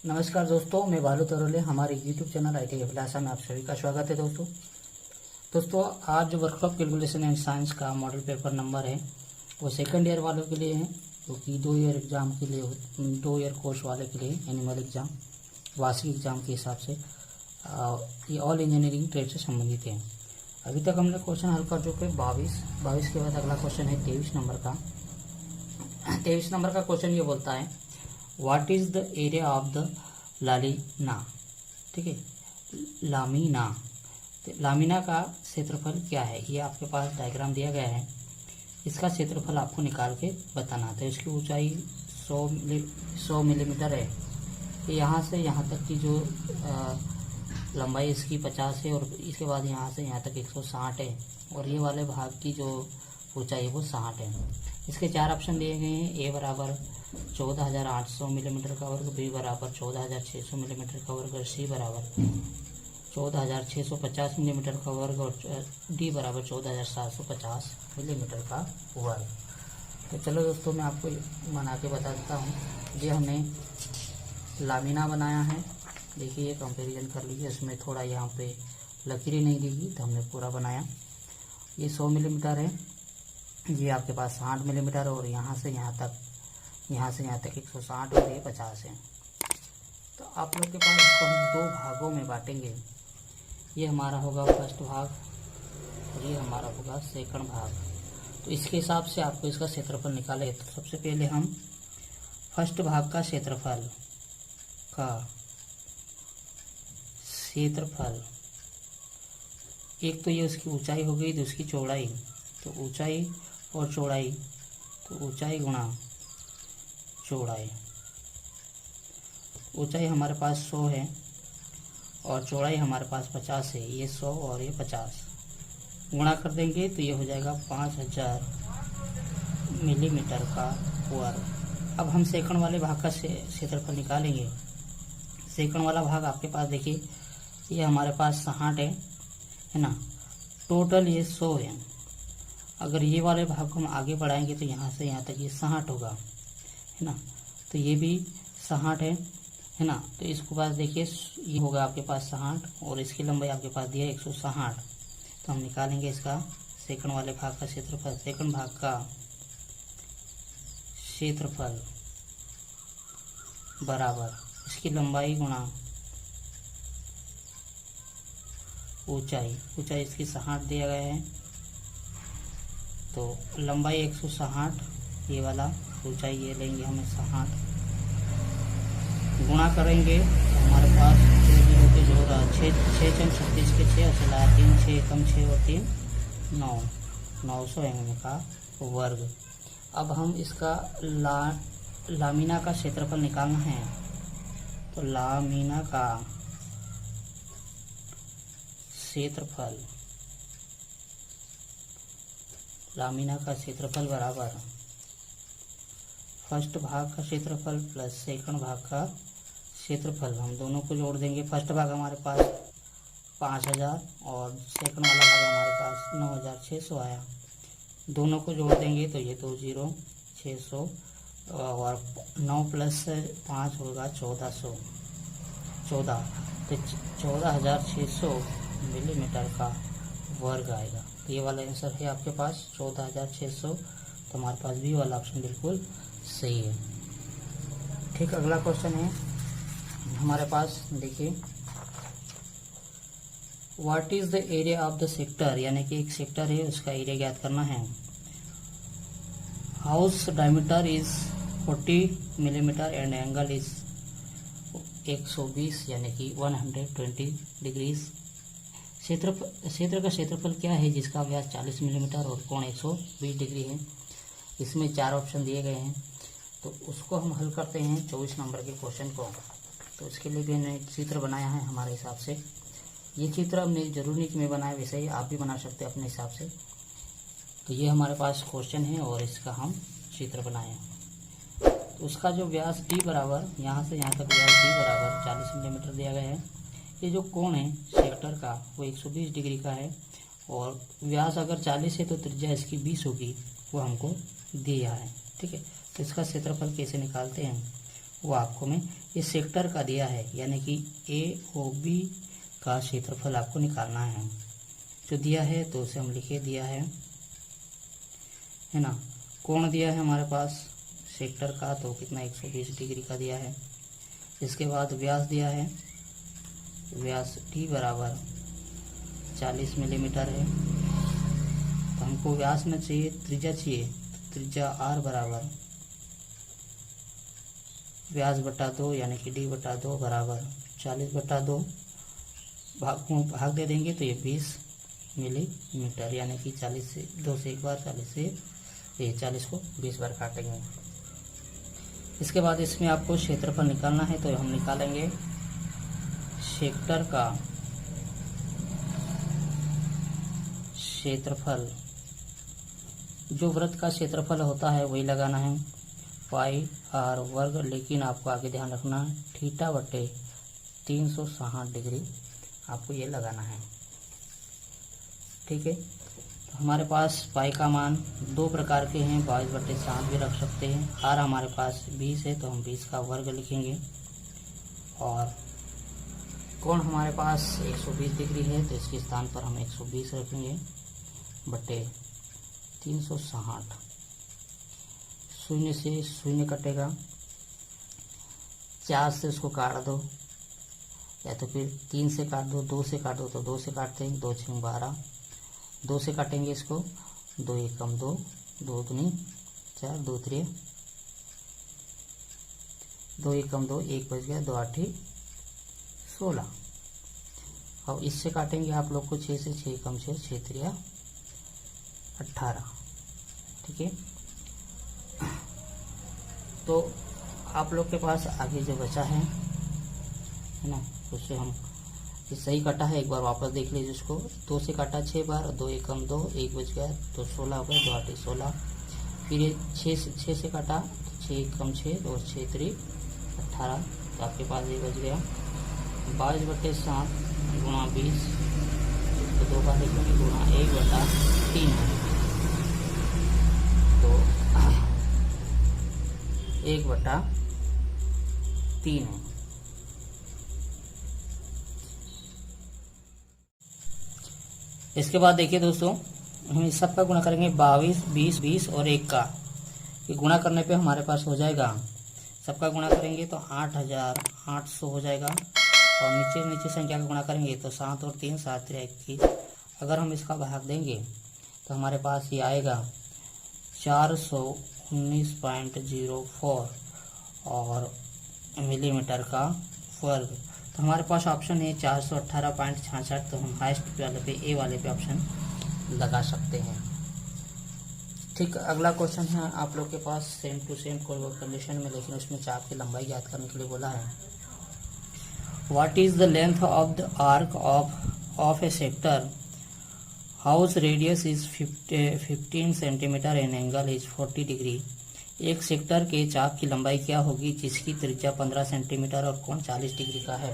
नमस्कार दोस्तों, मैं बालू तरोले हमारे YouTube चैनल IT अभिलाषा में आप सभी का स्वागत है। दोस्तों आज जो वर्कशॉप कैलकुलेशन एंड साइंस का मॉडल पेपर नंबर है वो सेकंड ईयर वालों के लिए है, क्योंकि 2 ईयर एग्ज़ाम के लिए 2 ईयर कोर्स वाले के लिए एनिमल एग्ज़ाम वार्षिक एग्ज़ाम के हिसाब से ये ऑल इंजीनियरिंग ट्रेड से संबंधित है। अभी तक हमने क्वेश्चन हल कर चुके 22 के बाद अगला क्वेश्चन है 23 नंबर का। 23 नंबर का क्वेश्चन ये बोलता है what is the area of the lamina. ठीक है, लामिना, तो लामिना का क्षेत्रफल क्या है, ये आपके पास डायग्राम दिया गया है। इसका क्षेत्रफल आपको निकाल के बताना है। तो इसकी ऊंचाई 100 मिलीमीटर है। यहाँ से यहाँ तक की जो लंबाई इसकी 50 है और इसके बाद यहाँ से यहाँ तक 160 है और ये वाले भाग की जो ऊंचाई है वो 60 है। इसके 4 ऑप्शन दिए गए हैं। ए बराबर 14,800 मिलीमीटर का वर्ग, बी बराबर 14,600 मिलीमीटर का वर्ग और सी बराबर 14,650 मिलीमीटर का वर्ग और डी बराबर 14,750 मिलीमीटर का वर्ग। तो चलो दोस्तों मैं आपको बना के बता देता हूँ। ये हमने लामिना बनाया है। देखिए ये कंपैरिजन कर लीजिए, इसमें थोड़ा यहाँ पे लकीरें नहीं दिखी तो हमने पूरा बनाया। ये 100 मिलीमीटर है, ये आपके पास 60 मिलीमीटर और यहाँ से यहाँ तक 160 और ये 50 है। तो आप लोग के पास इसको हम 2 भागों में बांटेंगे। ये हमारा होगा फर्स्ट भाग और ये हमारा होगा सेकंड भाग। तो इसके हिसाब से आपको इसका क्षेत्रफल निकाले। तो सबसे पहले हम फर्स्ट भाग का क्षेत्रफल एक तो ये उसकी ऊंचाई हो गई, दूसरी चौड़ाई। तो ऊंचाई और चौड़ाई, तो ऊंचाई गुणा चौड़ाई। ऊंचाई हमारे पास 100 है और चौड़ाई हमारे पास 50 है। ये 100 और ये 50 गुणा कर देंगे तो ये हो जाएगा 5000 मिलीमीटर का वर्ग। अब हम सेकंड वाले भाग का क्षेत्रफल निकालेंगे। सेकंड वाला भाग आपके पास देखिए ये हमारे पास 60 है ना, टोटल ये 100 है। अगर ये वाले भाग को हम आगे बढ़ाएंगे तो यहाँ से यहाँ तक ये 60 होगा, है ना। तो ये भी 60 है ना। तो इसके पास देखिए ये होगा आपके पास 60 और इसकी लंबाई आपके पास दिया 160। तो हम निकालेंगे इसका सेकंड वाले भाग का क्षेत्रफल। सेकंड भाग का क्षेत्रफल बराबर इसकी लंबाई गुणा ऊंचाई। ऊंचाई इसकी 60 दिया गया है, तो लंबाई 160, ये वाला ऊंचाई ये लेंगे हमें 60, गुणा करेंगे तो हमारे पास 0 के जोड़ा 6 6 36 के 6 चला 3 6 कम 6 और 3 9 900 mm का वर्ग। अब हम इसका लामिना का क्षेत्रफल निकालना है। तो लामिना का क्षेत्रफल बराबर फर्स्ट भाग का क्षेत्रफल प्लस सेकंड भाग का क्षेत्रफल। हम दोनों को जोड़ देंगे। फर्स्ट भाग हमारे पास 5000 और सेकंड वाला भाग हमारे पास 9600 आया। दोनों को जोड़ देंगे तो ये 20 600 और 9 प्लस 5 होगा 1400 तो 14,600 मिलीमीटर का वर्ग आएगा। तो ये वाला आंसर है आपके पास 14,600। तो हमारे पास बी वाला ऑप्शन बिल्कुल सही है। ठीक, अगला क्वेश्चन है हमारे पास। देखिए what is the area of the sector, यानी कि एक सेक्टर है उसका एरिया ज्ञात करना है। House diameter is 40 millimetre and angle is 120 यानी कि 120 डिग्रीज। क्षेत्र का क्षेत्रफल क्या है जिसका व्यास 40 मिलीमीटर और कोण 120 डिग्री है। इसमें 4 ऑप्शन दिए गए हैं, तो उसको हम हल करते हैं 24 नंबर के क्वेश्चन को। तो इसके लिए भी हमने चित्र बनाया है हमारे हिसाब से। ये चित्र हमने जरूर नहीं कि मैं बनाया, वैसे ही आप भी बना सकते हैं अपने हिसाब से। तो ये हमारे पास क्वेश्चन है और इसका हम चित्र बनाए। तो उसका जो व्यास डी बराबर यहाँ से यहाँ तक व्यास डी बराबर 40 मिलीमीटर दिया गया है। ये जो कोण है सेक्टर का वो 120 डिग्री का है और व्यास अगर 40 है तो त्रिज्या इसकी 20 होगी, वो हमको दिया है। ठीक है, तो इसका क्षेत्रफल कैसे निकालते हैं। वो आपको मैं इस सेक्टर का दिया है, यानी कि AOB का क्षेत्रफल आपको निकालना है। जो दिया है तो उसे हम लिखे दिया है ना। कोण दिया है हमारे पास सेक्टर का, तो कितना 120 डिग्री का दिया है। इसके बाद व्यास दिया है, व्यास D बराबर 40 मिलीमीटर है। तो हमको व्यास में चाहिए, त्रिज्या चाहिए, त्रिज्या R बराबर व्यास बटा 2 यानी कि D बटा 2 बराबर 40 बटा 2, भाग दे देंगे तो ये 20 मिलीमीटर, यानी कि 40 से 2 से एक बार 40 से ये 40 को 20 बार काटेंगे। इसके बाद इसमें आपको क्षेत्रफल निकालना है, तो हम निकालेंगे सेक्टर का क्षेत्रफल। जो वृत्त का क्षेत्रफल होता है वही लगाना है, पाई r वर्ग, लेकिन आपको आगे ध्यान रखना है थीटा बटे 360 डिग्री आपको ये लगाना है। ठीक है, तो हमारे पास पाई का मान दो प्रकार के हैं, 22/7 भी रख सकते हैं। r हमारे पास 20 है तो हम 20 का वर्ग लिखेंगे, और कोण हमारे पास 120 डिग्री है तो इसके स्थान पर हम 120 रखेंगे बटे 360। शून्य से शून्य कटेगा, 4 से उसको काट दो, या तो फिर 3 से काट दो, 2 से काट दो, तो 2 से काटते हैं, 2 6 12, 2 से काटेंगे इसको, 2 एकम 2, 2 दूनी 4, 2 3 2 एकम 2, 1 बच गया, 2 8 16। अब इससे काटेंगे आप लोग को 6 से, 6 एकम 6, 6 3 18। ठीक है, तो आप लोग के पास आगे जो बचा है ना, उससे हम सही कटा है, एक बार वापस देख लीजिए उसको। 2 से काटा 6 बार, 2 एकम 2, 1 बच गया तो 16 हो गया, 2 8 16। फिर ये 6 से काटा तो 6 एकम 6 और 6 3 18, तो आपके पास ये बच गया 22/7 गुणा 20, तो 2 बार लिखेंगे गुणा 1/3, तो 1/3 है। इसके बाद देखिए दोस्तों, हम इस सब का गुणा करेंगे 22, 20, 20 और 1 का। ये गुणा करने पे हमारे पास हो जाएगा, सबका गुणा करेंगे तो 8800 हो जाएगा, और नीचे संख्या का गुणा करेंगे तो 7 और 3 7 3 21। अगर हम इसका भाग देंगे तो हमारे पास ये आएगा 419.04 और मिलीमीटर का वर्ग। तो हमारे पास ऑप्शन है 418.66, तो हम हाईएस्ट वाले पे, ए वाले पे ऑप्शन लगा सकते हैं। ठीक, अगला क्वेश्चन है आप लोग के पास सेम टू सेम कंडीशन में, लेकिन उसमें चाप की लंबाई ज्ञात करने के लिए बोला है। What is the length of the arc of A sector house radius is 15 centimetre and angle is 40 degree. एक सेक्टर के चाप की लंबाई क्या होगी जिसकी त्रिज्या 15 सेंटीमीटर और कोण 40 डिग्री का है।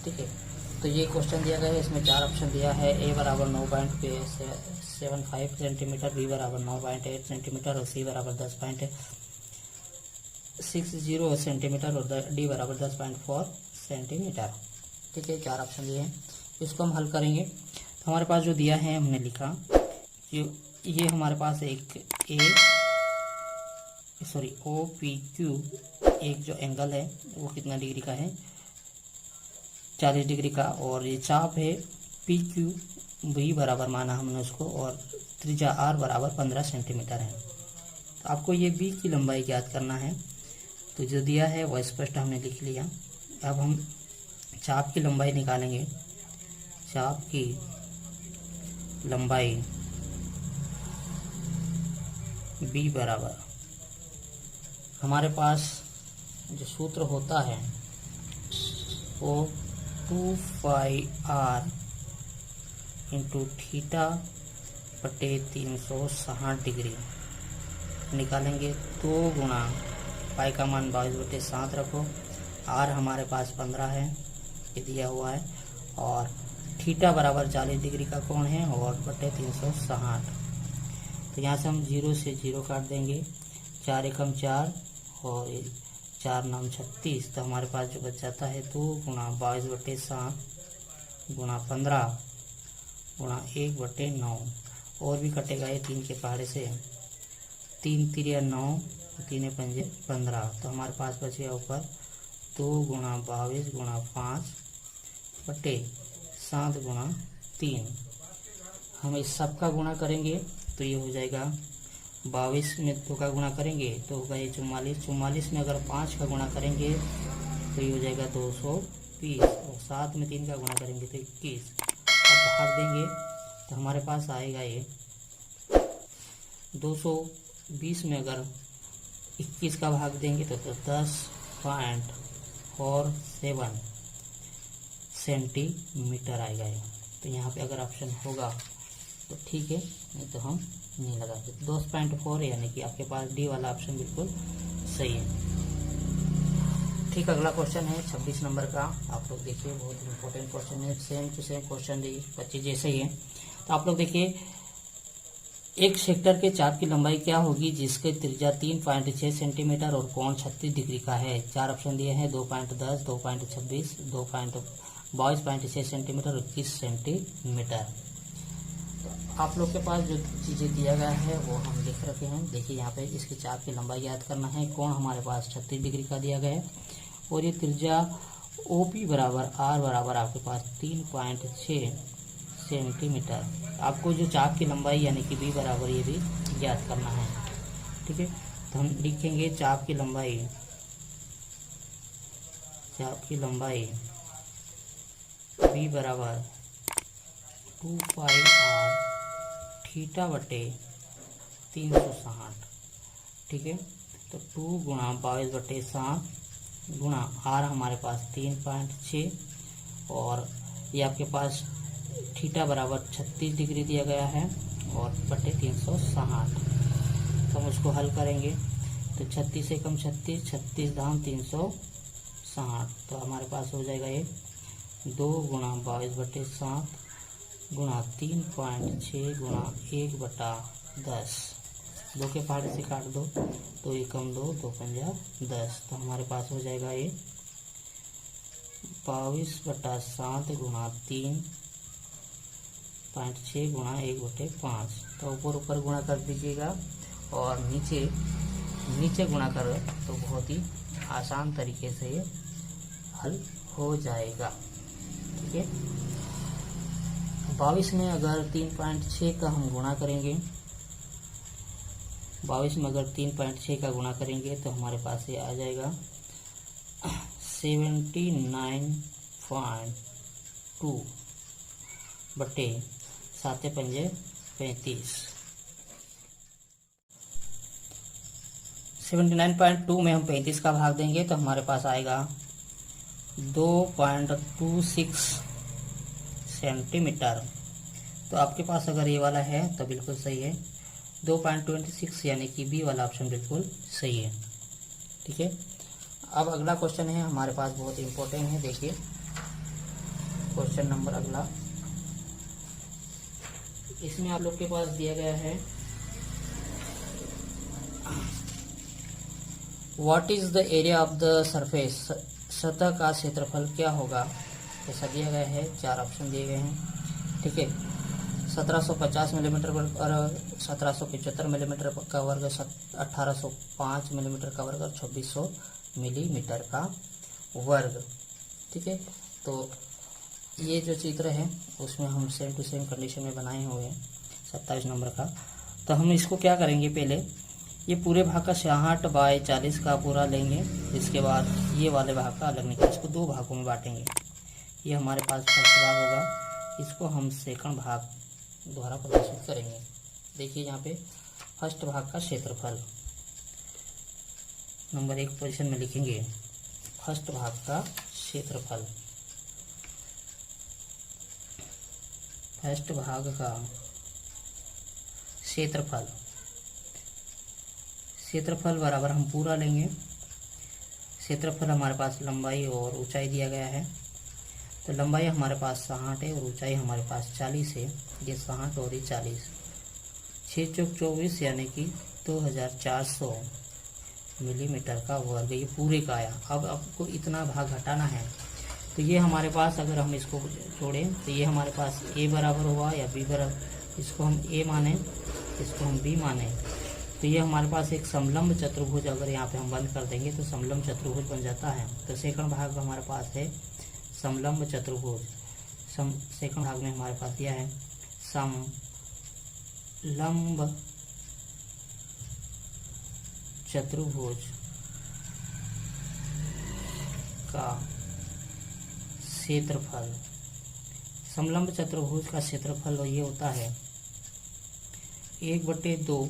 ठीक है, तो ये क्वेश्चन दिया गया है, इसमें 4 ऑप्शन दिया है। ए बराबर 9.75 सेंटीमीटर, बी बराबर 9.8 सेंटीमीटर और सी बराबर 10.60 सेंटीमीटर और डी बराबर 10.4 सेंटीमीटर। ठीक है, 4 ऑप्शन दिए हैं, इसको हम हल करेंगे। तो हमारे पास जो दिया है हमने लिखा, ये हमारे पास एक OPQ एक जो एंगल है वो कितना डिग्री का है, 40 डिग्री का, और ये चाप है PQB बराबर माना हमने उसको, और त्रिज्या R बराबर 15 सेंटीमीटर है। तो आपको ये B की लंबाई ज्ञात करना है, तो जो दिया है वो स्पष्ट हमने लिख लिया। अब हम चाप की लंबाई निकालेंगे। चाप की लंबाई B बराबर, हमारे पास जो सूत्र होता है वो 2πr इंटू थीटा बटे 360 डिग्री निकालेंगे। 2 गुणा पाई का मान 22/7 रखो, r हमारे पास 15 है, ये दिया हुआ है, और थीटा बराबर 40 डिग्री का कोण है, और बटे 360। तो यहाँ से हम 0 से 0 काट देंगे, 4 एकम 4 और 4 9 36, तो हमारे पास जो बच जाता है 2 गुणा 22/7 गुणा 15 गुणा 1/9, और भी कटेगा ये 3 के पहाड़े से, 3 3 9, 3 5 15, तो हमारे पास बचेगा ऊपर 2 गुणा 22 गुणा 5/7 गुणा 3। हम इस सब का गुणा करेंगे तो ये हो जाएगा 22 में 2 का गुणा करेंगे तो होगा ये 44, 44 में अगर 5 का गुणा करेंगे तो ये हो जाएगा 220, और 7 में 3 का गुणा करेंगे तो 21। अब भाग देंगे तो हमारे पास आएगा ये 220 में अगर 21 का भाग देंगे तो 10.47 सेंटीमीटर आएगा ये। तो यहाँ पे अगर ऑप्शन होगा तो ठीक है, नहीं तो हम नहीं लगाएंगे। 10.4 यानी कि आपके पास डी वाला ऑप्शन बिल्कुल सही है। ठीक, अगला क्वेश्चन है 26 नंबर का। आप लोग देखिए, बहुत इंपॉर्टेंट क्वेश्चन है, सेम टू सेम क्वेश्चन 25 जैसे ही है। तो आप लोग देखिए, एक सेक्टर के चाप की लंबाई क्या होगी जिसके त्रिज्या 3.6 सेंटीमीटर और कोण 36 डिग्री का है। 4 ऑप्शन दिए हैं, 2.10, 2.26, 22.6 सेंटीमीटर और 21 सेंटीमीटर। आप लोग के पास जो चीज़ें दिया गया है वो हम लिख रखे हैं। देखिए यहाँ पे इसके चाप की लंबाई याद करना है। कोण हमारे पास 36 डिग्री का दिया गया है, और ये त्रिज्या OP बराबर R बराबर आपके पास 3.6 सेंटीमीटर। आपको जो चाप की लंबाई यानी कि B बराबर ये भी याद करना है। ठीक है, तो हम लिखेंगे चाप की लंबाई B बराबर 2πr थीटा बटे 360। ठीक है, तो 2 गुणा 22/7 गुणा R हमारे पास 3.6, और ये आपके पास थीटा बराबर 36 डिग्री दिया गया है, और बटे 360। तो हम उसको हल करेंगे तो 36 से कम 36, 36 धाम 360, तो हमारे पास हो जाएगा ये 2 गुणा 22/7 गुणा 3.6 गुणा 1/10। 2 के पहाड़े से काट दो, 2 एकम 2, 2 पंजा 10, तो हमारे पास हो जाएगा ये 22/7 गुणा 3.6 गुणा 1/5। तो ऊपर गुणा कर दीजिएगा, और नीचे गुणा करो तो बहुत ही आसान तरीके से ये हल हो जाएगा। ठीक है, 22 में अगर 3.6 का हम गुणा करेंगे, 22 में अगर 3.6 का गुणा करेंगे तो हमारे पास ये आ जाएगा 79.2 बटे 7 पंजे 35। 79.2 में हम 35 का भाग देंगे तो हमारे पास आएगा 2.26 सेंटीमीटर। तो आपके पास अगर ये वाला है तो बिल्कुल सही है, 2.26 यानी कि बी वाला ऑप्शन बिल्कुल सही है। ठीक है, अब अगला क्वेश्चन है हमारे पास, बहुत इंपॉर्टेंट है। देखिए क्वेश्चन नंबर अगला, इसमें आप लोग के पास दिया गया है what is the area of the surface, सतह का क्षेत्रफल क्या होगा, ऐसा दिया गया है। 4 ऑप्शन दिए गए हैं। ठीक है, 1750 मिलीमीटर वर्ग और 1775 मिलीमीटर का वर्ग, 1805 मिलीमीटर का वर्ग और 2600 मिलीमीटर का वर्ग। ठीक है, तो ये जो चित्र है उसमें हम सेम टू सेम कंडीशन में बनाए हुए हैं 27 नंबर का। तो हम इसको क्या करेंगे, पहले ये पूरे भाग का 66/40 का पूरा लेंगे, इसके बाद ये वाले भाग का अलग निकाल, इसको 2 भागों में बांटेंगे। ये हमारे पास फर्स्ट भाग होगा, इसको हम सेकंड भाग द्वारा प्रदर्शित करेंगे। देखिए यहाँ पे फर्स्ट भाग का क्षेत्रफल नंबर 1 पोजीशन में लिखेंगे, फर्स्ट भाग का क्षेत्रफल, फर्स्ट भाग का क्षेत्रफल बराबर हम पूरा लेंगे। क्षेत्रफल हमारे पास लंबाई और ऊंचाई दिया गया है, तो लंबाई हमारे पास 60 है और ऊंचाई हमारे पास 40 है। ये 60 और ये 40, 6 चौक 24 यानी कि 2400 मिलीमीटर का वर्ग, ये पूरे का आया। अब आपको इतना भाग घटाना है, तो ये हमारे पास अगर हम इसको जोड़ें तो ये हमारे पास a बराबर हुआ या b बराबर, इसको हम a माने, इसको हम b माने, तो ये हमारे पास एक समलंब चतुर्भुज अगर यहाँ पे हम बंद कर देंगे तो समलंब चतुर्भुज बन जाता है। तो सेकंड भाग हमारे पास है समलंब चतुर्भुज। सेकंड भाग में हमारे पास दिया है समलंब चतुर्भुज का क्षेत्रफल। समलंब चतुर्भुज का क्षेत्रफल ये होता है 1/2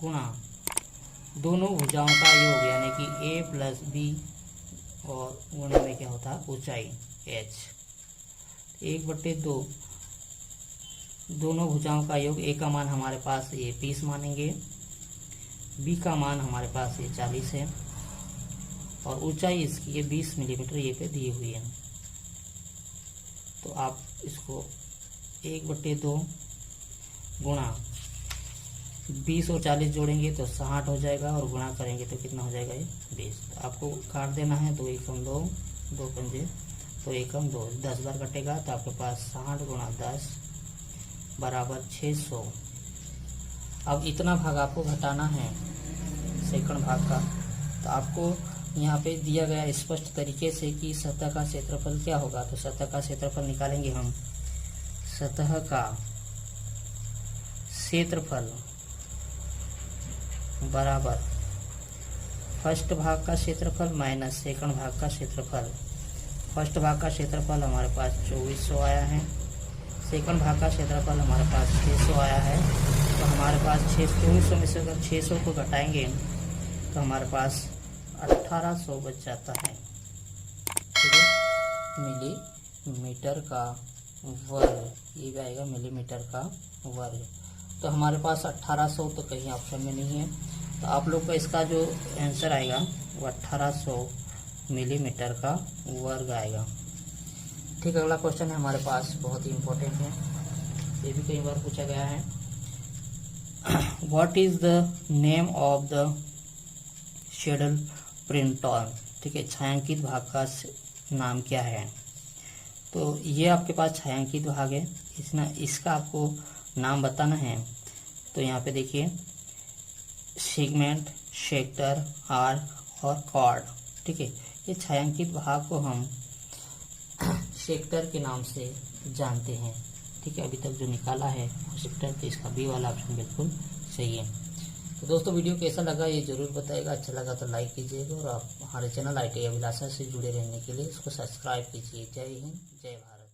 गुणा दोनों भुजाओं का योग, यानी कि a प्लस बी और गुणे में क्या होता है ऊंचाई h। 1/2 दोनों भुजाओं का योग, a का मान हमारे पास ये 30 मानेंगे, b का मान हमारे पास ये 40 है और ऊंचाई इसकी ये 20 मिलीमीटर ये पे दी हुई है। तो आप इसको 1/2 गुणा 20 और 40 जोड़ेंगे तो 60 हो जाएगा और गुणा करेंगे तो कितना हो जाएगा ये 20। तो आपको काट देना है, 2 एकम 2, 2 पंजे तो एकम 2, 10 बार कटेगा तो आपके पास 60 गुणा 10 बराबर 600। अब इतना भाग आपको घटाना है सेकंड भाग का, तो आपको यहाँ पे दिया गया स्पष्ट तरीके से कि सतह का क्षेत्रफल क्या होगा। तो सतह का क्षेत्रफल निकालेंगे हम। सतह का क्षेत्रफल बराबर फर्स्ट भाग का क्षेत्रफल माइनस सेकंड भाग का क्षेत्रफल। फर्स्ट भाग का क्षेत्रफल हमारे पास 2400 आया है, सेकंड भाग का क्षेत्रफल हमारे पास 600 आया है। तो हमारे पास 2400 में से अगर 600 को घटाएंगे तो हमारे पास 1800 बच जाता है। ठीक है, मिलीमीटर का वर्ग, ये भी आएगा मिलीमीटर का वर्ग। तो हमारे पास 1800 तो कहीं ऑप्शन में नहीं है, तो आप लोग का इसका जो आंसर आएगा वो 1800 मिलीमीटर का वर्ग आएगा। ठीक, अगला क्वेश्चन है हमारे पास, बहुत ही इम्पोर्टेंट है, ये भी कई बार पूछा गया है। What is the name of the shaded portion. ठीक है, छायांकित भाग का नाम क्या है। तो ये आपके पास छायांकित भाग है, इसका आपको नाम बताना है। तो यहाँ पे देखिए सेगमेंट, सेक्टर, आर्क और कॉर्ड। ठीक है, ये छायांकित भाग को हम सेक्टर के नाम से जानते हैं। ठीक है, अभी तक जो निकाला है सेक्टर, तो इसका बी वाला ऑप्शन बिल्कुल सही है। तो दोस्तों वीडियो कैसा लगा ये जरूर बताइएगा, अच्छा लगा तो लाइक कीजिएगा और आप हमारे चैनल ITI अभिलाषा से जुड़े रहने के लिए इसको सब्सक्राइब कीजिए। जय हिंद, जय भारत।